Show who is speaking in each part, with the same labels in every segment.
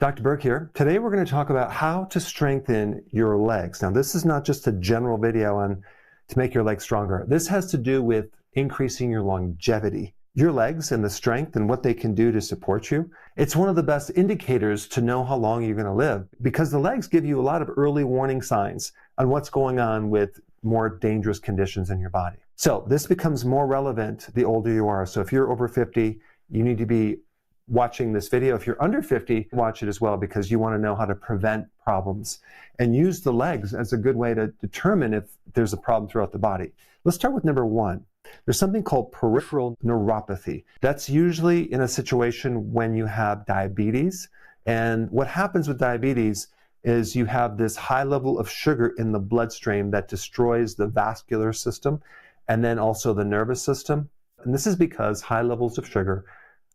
Speaker 1: Dr. Berg here. Today we're going to talk about how to strengthen your legs. Now, this is not just a general video on to make your legs stronger. This has to do with increasing your longevity. Your legs and the strength and what they can do to support you. It's one of the best indicators to know how long you're going to live because the legs give you a lot of early warning signs on what's going on with more dangerous conditions in your body. So this becomes more relevant the older you are. So if you're over 50, you need to be watching this video. If you're under 50, watch it as well because you want to know how to prevent problems and use the legs as a good way to determine if there's a problem throughout the body. Let's start with number one. There's something called peripheral neuropathy. That's usually in a situation when you have diabetes. And what happens with diabetes is you have this high level of sugar in the bloodstream that destroys the vascular system and then also the nervous system. And this is because high levels of sugar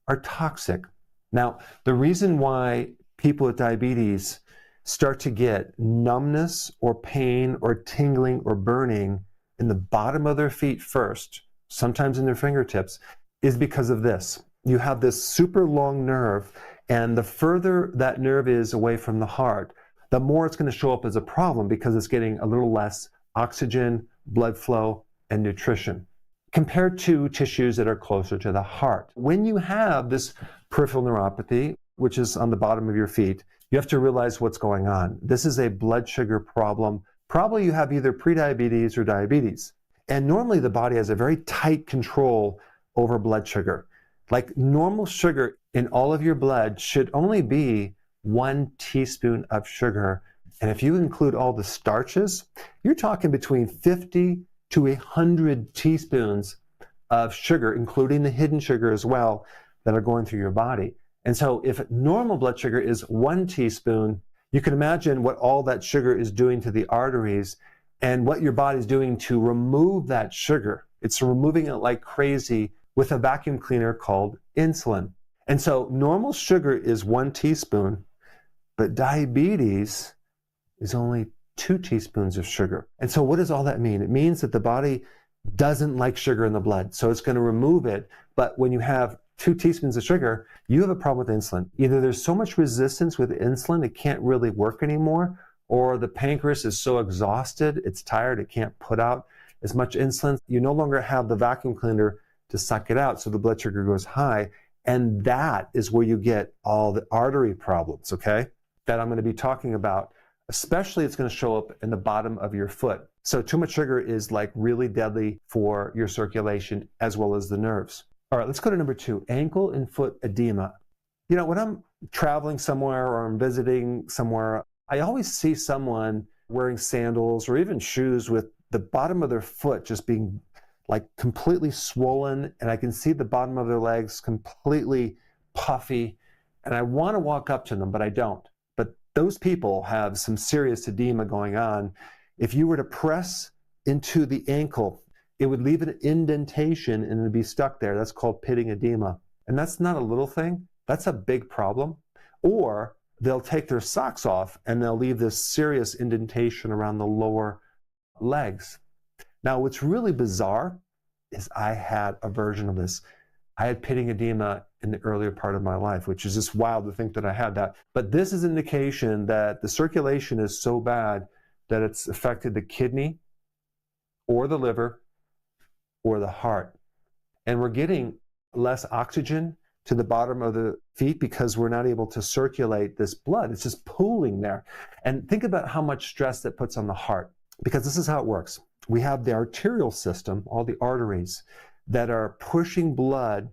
Speaker 1: are toxic. Now, the reason why people with diabetes start to get numbness or pain or tingling or burning in the bottom of their feet first, sometimes in their fingertips, is because of this. You have this super long nerve, and the further that nerve is away from the heart, the more it's going to show up as a problem because it's getting a little less oxygen, blood flow, and nutrition compared to tissues that are closer to the heart. When you have this peripheral neuropathy, which is on the bottom of your feet, you have to realize what's going on. This is a blood sugar problem. Probably you have either prediabetes or diabetes. And normally the body has a very tight control over blood sugar. Like normal sugar in all of your blood should only be 1 teaspoon of sugar. And if you include all the starches, you're talking between 50 to 100 teaspoons of sugar, including the hidden sugar as well, that are going through your body. And so if normal blood sugar is 1 teaspoon, you can imagine what all that sugar is doing to the arteries and what your body's doing to remove that sugar. It's removing it like crazy with a vacuum cleaner called insulin. And so normal sugar is 1 teaspoon, but diabetes is only 2 teaspoons of sugar. And so what does all that mean? It means that the body doesn't like sugar in the blood, so it's going to remove it. But when you have 2 teaspoons of sugar, you have a problem with insulin. Either there's so much resistance with insulin, it can't really work anymore, or the pancreas is so exhausted, it's tired, it can't put out as much insulin. You no longer have the vacuum cleaner to suck it out, so the blood sugar goes high. And that is where you get all the artery problems, okay, that I'm going to be talking about. Especially it's going to show up in the bottom of your foot. So too much sugar is like really deadly for your circulation as well as the nerves. All right, let's go to number 2, ankle and foot edema. You know, when I'm traveling somewhere or I'm visiting somewhere, I always see someone wearing sandals or even shoes with the bottom of their foot just being like completely swollen, and I can see the bottom of their legs completely puffy, and I want to walk up to them, but I don't. Those people have some serious edema going on. If you were to press into the ankle, it would leave an indentation and it would be stuck there. That's called pitting edema. And that's not a little thing. That's a big problem. Or they'll take their socks off and they'll leave this serious indentation around the lower legs. Now, what's really bizarre is I had a version of this. I had pitting edema in the earlier part of my life, which is just wild to think that I had that. But this is an indication that the circulation is so bad that it's affected the kidney or the liver or the heart. And we're getting less oxygen to the bottom of the feet because we're not able to circulate this blood. It's just pooling there. And think about how much stress that puts on the heart, because this is how it works. We have the arterial system, all the arteries, that are pushing blood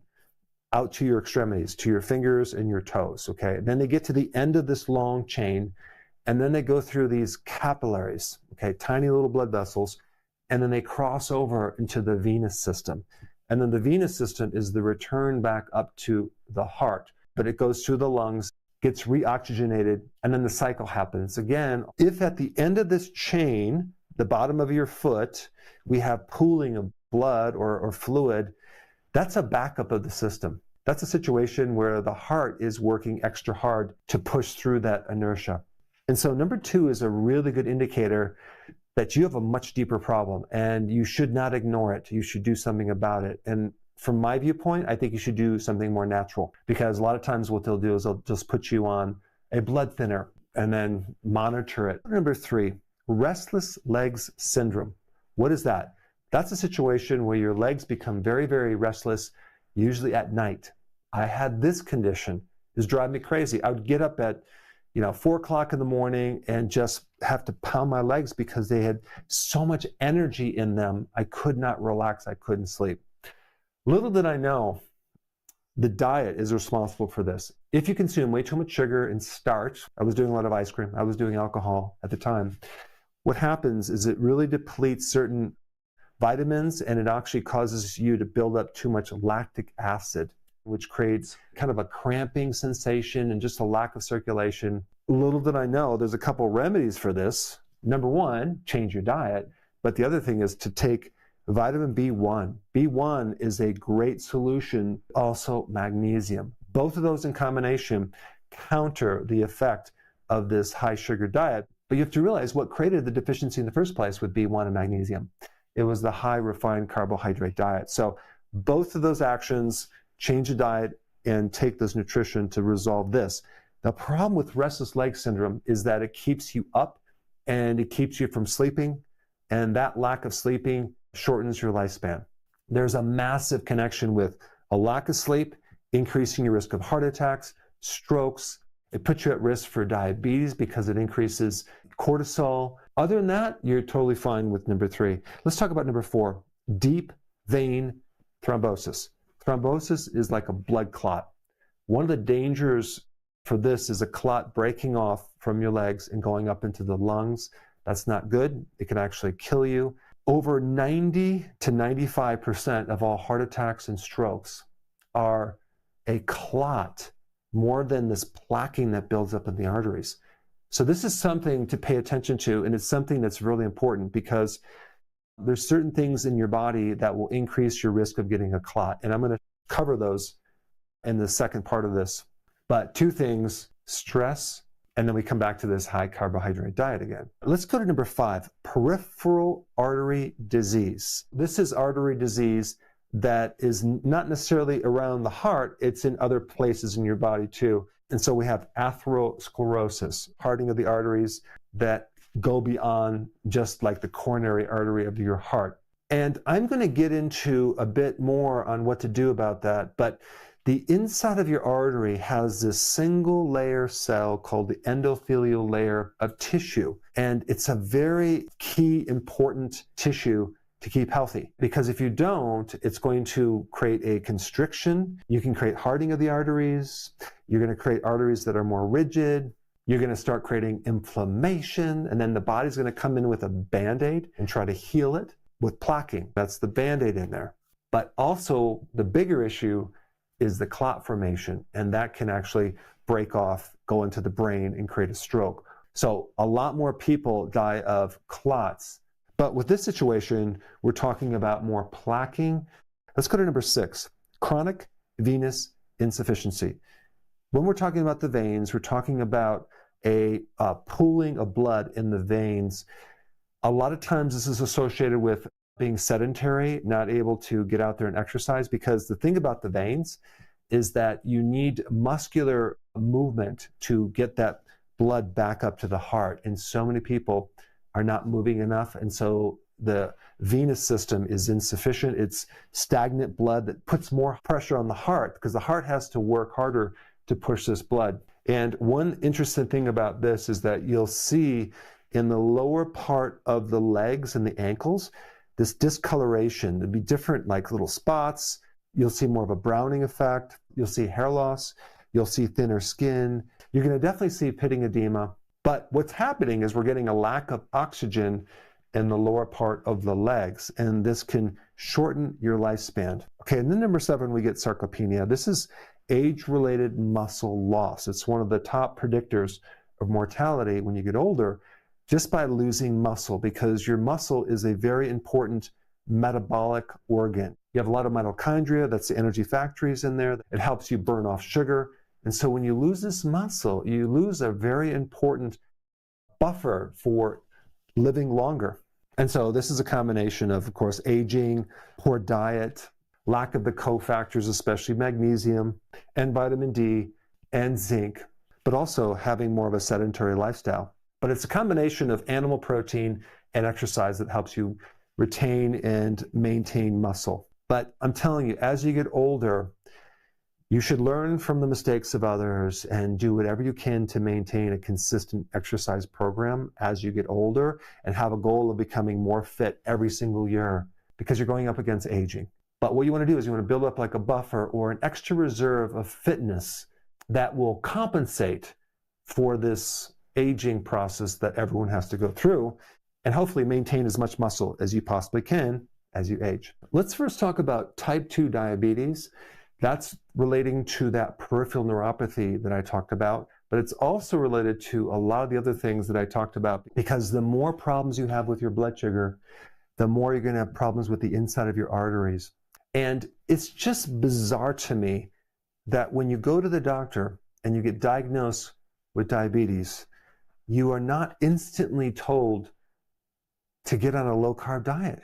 Speaker 1: out to your extremities, to your fingers and your toes, okay? And then they get to the end of this long chain, and then they go through these capillaries, okay, tiny little blood vessels, and then they cross over into the venous system. And then the venous system is the return back up to the heart, but it goes through the lungs, gets reoxygenated, and then the cycle happens again. If at the end of this chain, the bottom of your foot, we have pooling of blood or fluid, that's a backup of the system. That's a situation where the heart is working extra hard to push through that inertia. And so number 2 is a really good indicator that you have a much deeper problem and you should not ignore it. You should do something about it. And from my viewpoint, I think you should do something more natural, because a lot of times what they'll do is they'll just put you on a blood thinner and then monitor it. Number 3, restless legs syndrome. What is that? That's a situation where your legs become very, very restless, usually at night. I had this condition. It was driving me crazy. I would get up at 4 o'clock in the morning and just have to pound my legs because they had so much energy in them. I could not relax. I couldn't sleep. Little did I know, the diet is responsible for this. If you consume way too much sugar and starch, I was doing a lot of ice cream, I was doing alcohol at the time, what happens is it really depletes certain vitamins, and it actually causes you to build up too much lactic acid, which creates kind of a cramping sensation and just a lack of circulation. Little did I know, there's a couple remedies for this. Number 1, change your diet. But the other thing is to take vitamin B1. B1 is a great solution. Also magnesium. Both of those in combination counter the effect of this high sugar diet. But you have to realize what created the deficiency in the first place with B1 and magnesium. It was the high refined carbohydrate diet. So both of those actions, change the diet and take this nutrition to resolve this. The problem with restless leg syndrome is that it keeps you up and it keeps you from sleeping, and that lack of sleeping shortens your lifespan. There's a massive connection with a lack of sleep, increasing your risk of heart attacks, strokes. It puts you at risk for diabetes because it increases cortisol. Other than that, you're totally fine with number 3. Let's talk about number 4, deep vein thrombosis. Thrombosis is like a blood clot. One of the dangers for this is a clot breaking off from your legs and going up into the lungs. That's not good. It can actually kill you. Over 90 to 95% of all heart attacks and strokes are a clot, more than this plaquing that builds up in the arteries. So this is something to pay attention to, and it's something that's really important because there's certain things in your body that will increase your risk of getting a clot. And I'm going to cover those in the second part of this. But 2 things, stress, and then we come back to this high carbohydrate diet again. Let's go to number 5, peripheral artery disease. This is artery disease that is not necessarily around the heart, it's in other places in your body too. And so we have atherosclerosis, hardening of the arteries that go beyond just like the coronary artery of your heart. And I'm going to get into a bit more on what to do about that, but the inside of your artery has this single layer cell called the endothelial layer of tissue. And it's a very key, important tissue to keep healthy. Because if you don't, it's going to create a constriction. You can create hardening of the arteries. You're going to create arteries that are more rigid. You're going to start creating inflammation. And then the body's going to come in with a Band-Aid and try to heal it with plaquing. That's the Band-Aid in there. But also the bigger issue is the clot formation, and that can actually break off, go into the brain, and create a stroke. So a lot more people die of clots. But with this situation, we're talking about more plaquing. Let's go to number 6, chronic venous insufficiency. When we're talking about the veins, we're talking about a pooling of blood in the veins. A lot of times this is associated with being sedentary, not able to get out there and exercise, because the thing about the veins is that you need muscular movement to get that blood back up to the heart. And so many people are not moving enough. And so the venous system is insufficient. It's stagnant blood that puts more pressure on the heart because the heart has to work harder to push this blood. And one interesting thing about this is that you'll see in the lower part of the legs and the ankles, this discoloration. It'd be different, like little spots. You'll see more of a browning effect. You'll see hair loss. You'll see thinner skin. You're going to definitely see pitting edema. But what's happening is we're getting a lack of oxygen in the lower part of the legs, and this can shorten your lifespan. Okay, and then number 7, we get sarcopenia. This is age-related muscle loss. It's one of the top predictors of mortality when you get older, just by losing muscle, because your muscle is a very important metabolic organ. You have a lot of mitochondria, that's the energy factories in there. It helps you burn off sugar. And so when you lose this muscle, you lose a very important buffer for living longer. And so this is a combination of course, aging, poor diet, lack of the cofactors, especially magnesium and vitamin D and zinc. but also having more of a sedentary lifestyle. But it's a combination of animal protein and exercise that helps you retain and maintain muscle. But I'm telling you, as you get older, you should learn from the mistakes of others and do whatever you can to maintain a consistent exercise program as you get older and have a goal of becoming more fit every single year because you're going up against aging. But what you want to do is you want to build up like a buffer or an extra reserve of fitness that will compensate for this aging process that everyone has to go through and hopefully maintain as much muscle as you possibly can as you age. Let's first talk about type 2 diabetes. That's relating to that peripheral neuropathy that I talked about, but it's also related to a lot of the other things that I talked about, because the more problems you have with your blood sugar, the more you're going to have problems with the inside of your arteries. And it's just bizarre to me that when you go to the doctor and you get diagnosed with diabetes, you are not instantly told to get on a low-carb diet.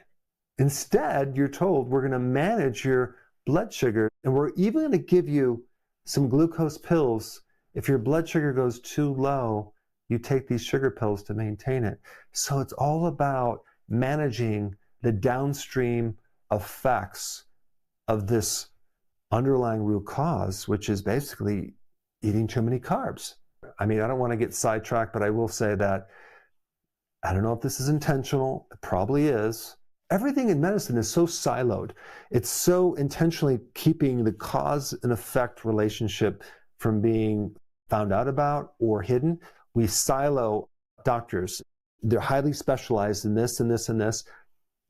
Speaker 1: Instead, you're told we're going to manage your blood sugar, and we're even going to give you some glucose pills. If your blood sugar goes too low, you take these sugar pills to maintain it. So it's all about managing the downstream effects of this underlying root cause, which is basically eating too many carbs. I mean, I don't want to get sidetracked, but I will say that I don't know if this is intentional. It probably is. Everything in medicine is so siloed. It's so intentionally keeping the cause and effect relationship from being found out about or hidden. We silo doctors. They're highly specialized in this and this and this,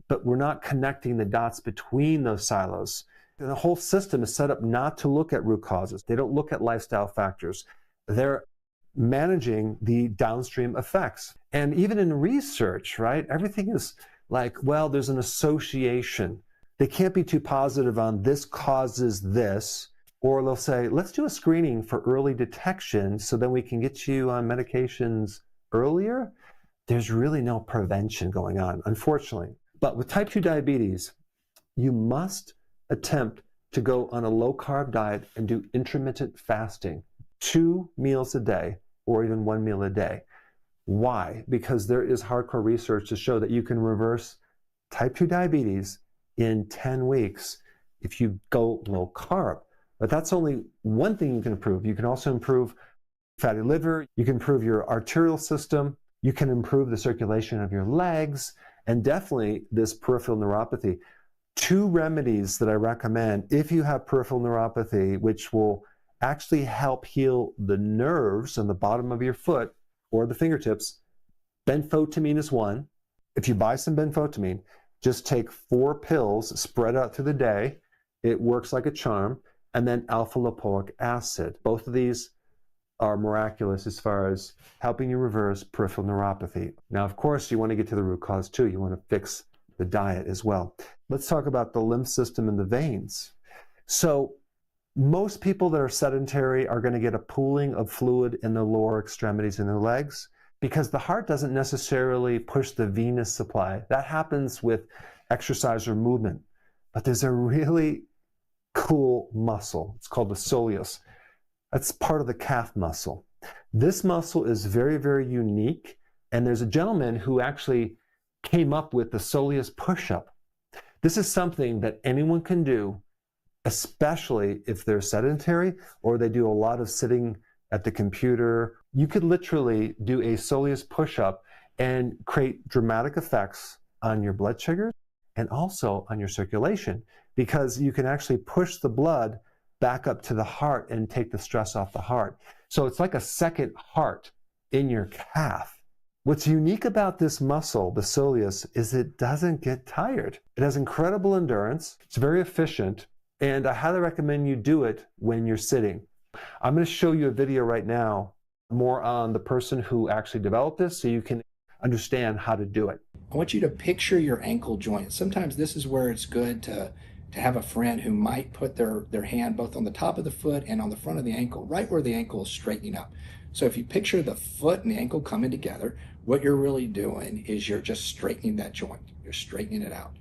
Speaker 1: but we're not connecting the dots between those silos. And the whole system is set up not to look at root causes. They don't look at lifestyle factors. They're managing the downstream effects. And even in research, right, everything is like, well, there's an association. They can't be too positive on this causes this, or they'll say, let's do a screening for early detection so then we can get you on medications earlier. There's really no prevention going on, unfortunately. But with type 2 diabetes, you must attempt to go on a low-carb diet and do intermittent fasting, 2 meals a day or even 1 meal a day. Why? Because there is hardcore research to show that you can reverse type 2 diabetes in 10 weeks if you go low carb. But that's only one thing you can improve. You can also improve fatty liver, you can improve your arterial system, you can improve the circulation of your legs, and definitely this peripheral neuropathy. 2 remedies that I recommend if you have peripheral neuropathy, which will actually help heal the nerves on the bottom of your foot or the fingertips. Benfotiamine is one. If you buy some benfotiamine, just take 4 pills, spread out through the day. It works like a charm. And then alpha lipoic acid. Both of these are miraculous as far as helping you reverse peripheral neuropathy. Now, of course, you want to get to the root cause too. You want to fix the diet as well. Let's talk about the lymph system and the veins. So most people that are sedentary are going to get a pooling of fluid in the lower extremities in their legs because the heart doesn't necessarily push the venous supply. That happens with exercise or movement. But there's a really cool muscle. It's called the soleus. That's part of the calf muscle. This muscle is very, very unique. And there's a gentleman who actually came up with the soleus push-up. This is something that anyone can do, especially if they're sedentary or they do a lot of sitting at the computer. You could literally do a soleus push-up and create dramatic effects on your blood sugar and also on your circulation, because you can actually push the blood back up to the heart and take the stress off the heart. So it's like a second heart in your calf. What's unique about this muscle, the soleus, is it doesn't get tired. It has incredible endurance. It's very efficient. And I highly recommend you do it when you're sitting. I'm going to show you a video right now more on the person who actually developed this so you can understand how to do it.
Speaker 2: I want you to picture your ankle joint. Sometimes this is where it's good to have a friend who might put their hand both on the top of the foot and on the front of the ankle, right where the ankle is straightening up. So if you picture the foot and the ankle coming together, what you're really doing is you're just straightening that joint. You're straightening it out.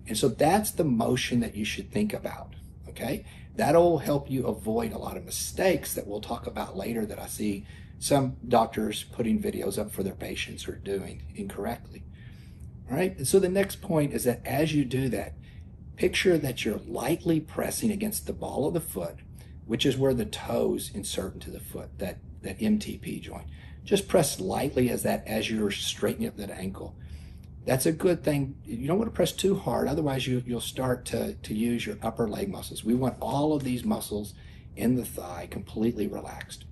Speaker 2: And so that's the motion that you should think about, okay? That'll help you avoid a lot of mistakes that we'll talk about later that I see some doctors putting videos up for their patients or doing incorrectly. All right. And so the next point is that as you do that, picture that you're lightly pressing against the ball of the foot, which is where the toes insert into the foot, that MTP joint. Just press lightly as you're straightening up that ankle. That's a good thing. You don't want to press too hard, otherwise you'll start to use your upper leg muscles. We want all of these muscles in the thigh completely relaxed.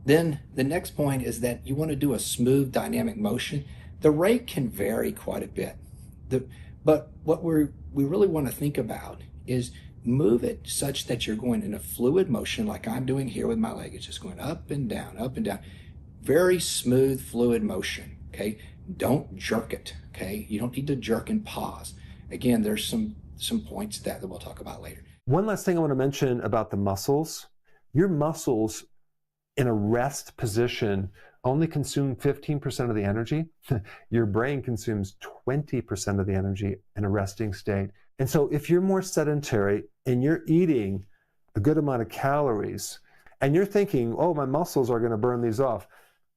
Speaker 2: Then the next point is that you want to do a smooth dynamic motion. The rate can vary quite a bit. But what we really want to think about is move it such that you're going in a fluid motion like I'm doing here with my leg. It's just going up and down, up and down. Very smooth, fluid motion, okay? Don't jerk it, okay? You don't need to jerk and pause. Again, there's some points that we'll talk about later.
Speaker 1: One last thing I want to mention about the muscles. Your muscles in a rest position only consume 15% of the energy. Your brain consumes 20% of the energy in a resting state. And so if you're more sedentary and you're eating a good amount of calories and you're thinking, oh, my muscles are going to burn these off,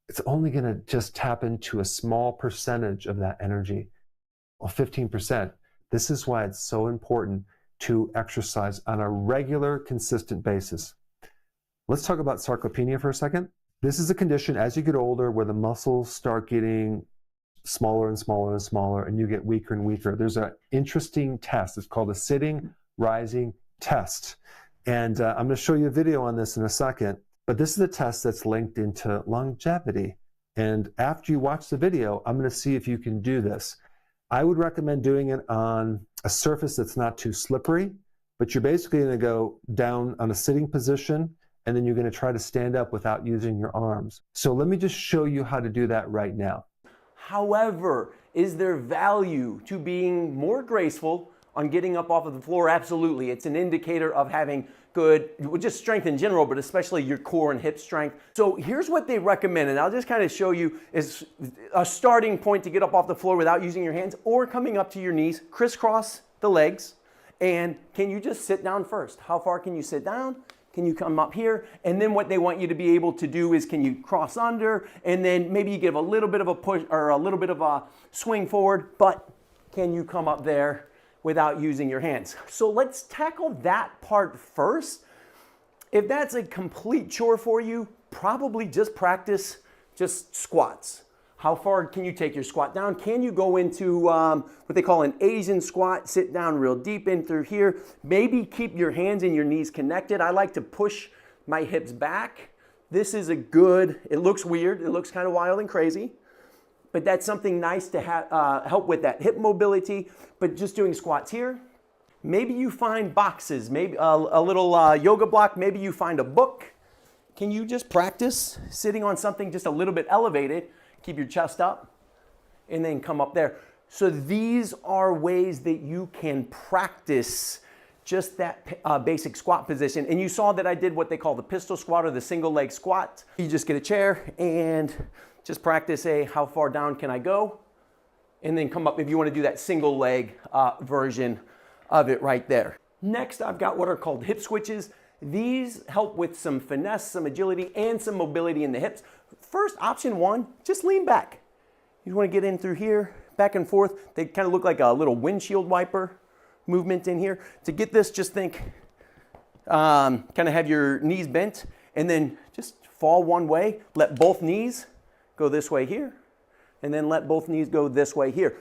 Speaker 1: it's only going to just tap into a small percentage of that energy. Well, 15%. This is why it's so important to exercise on a regular, consistent basis. Let's talk about sarcopenia for a second. This is a condition as you get older where the muscles start getting smaller and smaller and smaller and you get weaker and weaker. There's an interesting test. It's called a sitting rising test. And I'm going to show you a video on this in a second, but this is a test that's linked into longevity. And after you watch the video, I'm going to see if you can do this. I would recommend doing it on a surface that's not too slippery, but you're basically going to go down on a sitting position and then you're going to try to stand up without using your arms. So let me just show you how to do that right now.
Speaker 3: However, is there value to being more graceful on getting up off of the floor? Absolutely. It's an indicator of having good, just strength in general, but especially your core and hip strength. So here's what they recommend, and I'll just kind of show you is a starting point to get up off the floor without using your hands or coming up to your knees, crisscross the legs, and can you just sit down first? How far can you sit down? Can you come up here? And then what they want you to be able to do is can you cross under and then maybe you give a little bit of a push or a little bit of a swing forward, but can you come up there without using your hands? So let's tackle that part first. If that's a complete chore for you, probably just practice just squats. How far can you take your squat down? Can you go into what they call an Asian squat, sit down real deep in through here? Maybe keep your hands and your knees connected. I like to push my hips back. This is a good, it looks weird, it looks kind of wild and crazy, but that's something nice to help with that hip mobility, but just doing squats here. Maybe you find boxes, maybe a little yoga block, maybe you find a book. Can you just practice sitting on something just a little bit elevated? Keep your chest up and then come up there. So these are ways that you can practice just that basic squat position. And you saw that I did what they call the pistol squat or the single leg squat. You just get a chair and just practice how far down can I go? And then come up if you want to do that single leg version of it right there. Next, I've got what are called hip switches. These help with some finesse, some agility, and some mobility in the hips. First, option one, just lean back. You want to get in through here, back and forth. They kind of look like a little windshield wiper movement in here. To get this, just think, kind of have your knees bent, and then just fall one way. Let both knees go this way here, and then let both knees go this way here.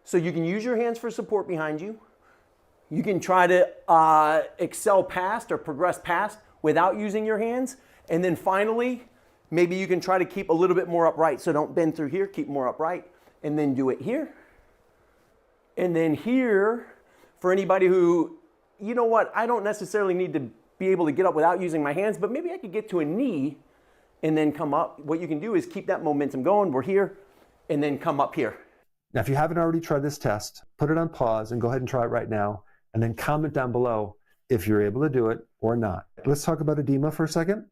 Speaker 3: So you can use your hands for support behind you. You can try to excel past or progress past without using your hands. And then finally, maybe you can try to keep a little bit more upright. So don't bend through here, keep more upright. And then do it here. And then here, for anybody who, you know what, I don't necessarily need to be able to get up without using my hands, but maybe I could get to a knee and then come up. What you can do is keep that momentum going. We're here, and then come up here.
Speaker 1: Now, if you haven't already tried this test, put it on pause and go ahead and try it right now. And then comment down below if you're able to do it or not. Let's talk about edema for a second.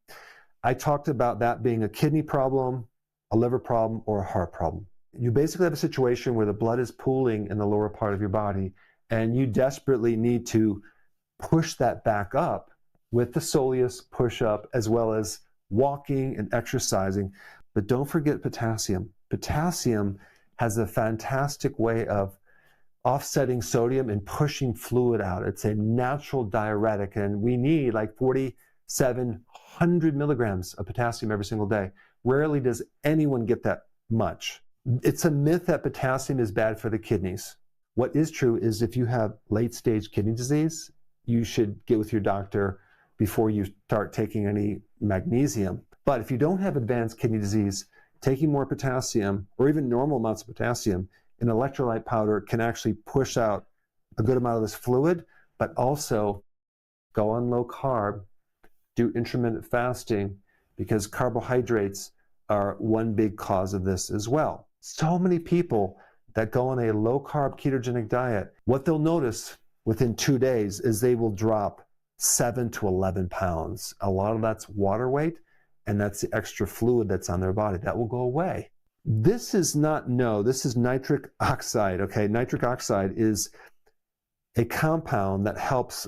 Speaker 1: I talked about that being a kidney problem, a liver problem, or a heart problem. You basically have a situation where the blood is pooling in the lower part of your body, and you desperately need to push that back up with the soleus push-up as well as walking and exercising. But don't forget potassium. Potassium has a fantastic way of offsetting sodium and pushing fluid out. It's a natural diuretic, and we need like 4,700 milligrams of potassium every single day. Rarely does anyone get that much. It's a myth that potassium is bad for the kidneys. What is true is if you have late-stage kidney disease, you should get with your doctor before you start taking any magnesium. But if you don't have advanced kidney disease, taking more potassium or even normal amounts of potassium in electrolyte powder can actually push out a good amount of this fluid, but also go on low carb, do intermittent fasting, because carbohydrates are one big cause of this as well. So many people that go on a low carb ketogenic diet, what they'll notice within 2 days is they will drop 7 to 11 pounds. A lot of that's water weight, and that's the extra fluid that's on their body. That will go away. This is this is nitric oxide, okay? Nitric oxide is a compound that helps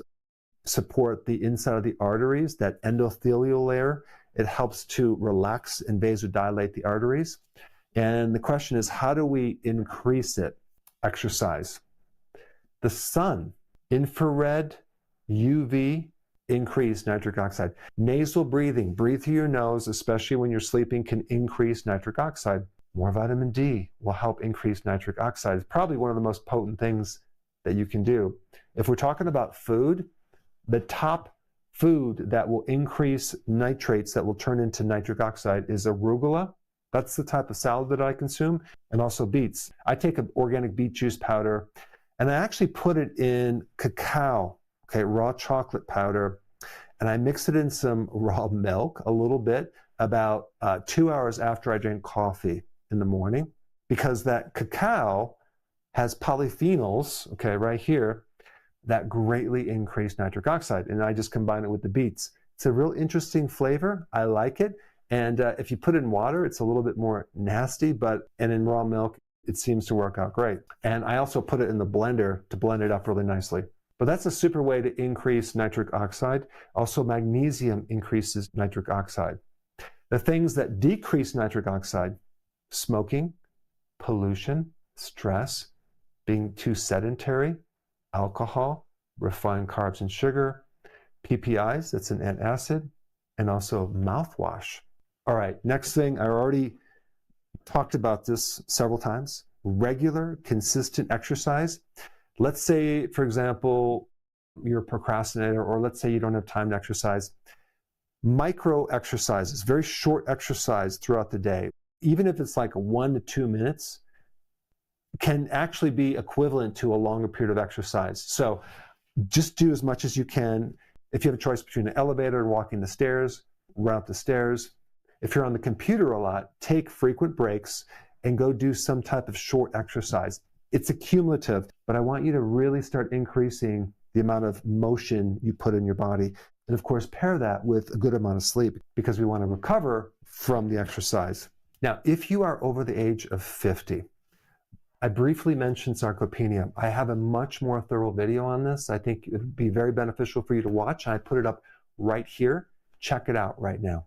Speaker 1: support the inside of the arteries, that endothelial layer. It helps to relax and vasodilate the arteries. And the question is, how do we increase it? Exercise. The sun, infrared, UV, increase nitric oxide. Nasal breathing, breathe through your nose, especially when you're sleeping, can increase nitric oxide. More vitamin D will help increase nitric oxide. It's probably one of the most potent things that you can do. If we're talking about food, the top food that will increase nitrates that will turn into nitric oxide is arugula. That's the type of salad that I consume, and also beets. I take an organic beet juice powder, and I actually put it in cacao, okay, raw chocolate powder, and I mix it in some raw milk a little bit about 2 hours after I drink coffee in the morning, because that cacao has polyphenols, okay, right here, that greatly increase nitric oxide, and I just combine it with the beets. It's a real interesting flavor. I like it, and if you put it in water, it's a little bit more nasty, and in raw milk, it seems to work out great. And I also put it in the blender to blend it up really nicely. But that's a super way to increase nitric oxide. Also, magnesium increases nitric oxide. The things that decrease nitric oxide: smoking, pollution, stress, being too sedentary, alcohol, refined carbs and sugar, PPIs, that's an antacid, and also mouthwash. All right, next thing, I already talked about this several times: regular, consistent exercise. Let's say, for example, you're a procrastinator, or let's say you don't have time to exercise. Micro exercises, very short exercise throughout the day, even if it's like 1 to 2 minutes, can actually be equivalent to a longer period of exercise. So just do as much as you can. If you have a choice between an elevator and walking the stairs, run up the stairs. If you're on the computer a lot, take frequent breaks and go do some type of short exercise. It's accumulative, but I want you to really start increasing the amount of motion you put in your body. And of course, pair that with a good amount of sleep, because we want to recover from the exercise. Now, if you are over the age of 50, I briefly mentioned sarcopenia. I have a much more thorough video on this. I think it would be very beneficial for you to watch. I put it up right here. Check it out right now.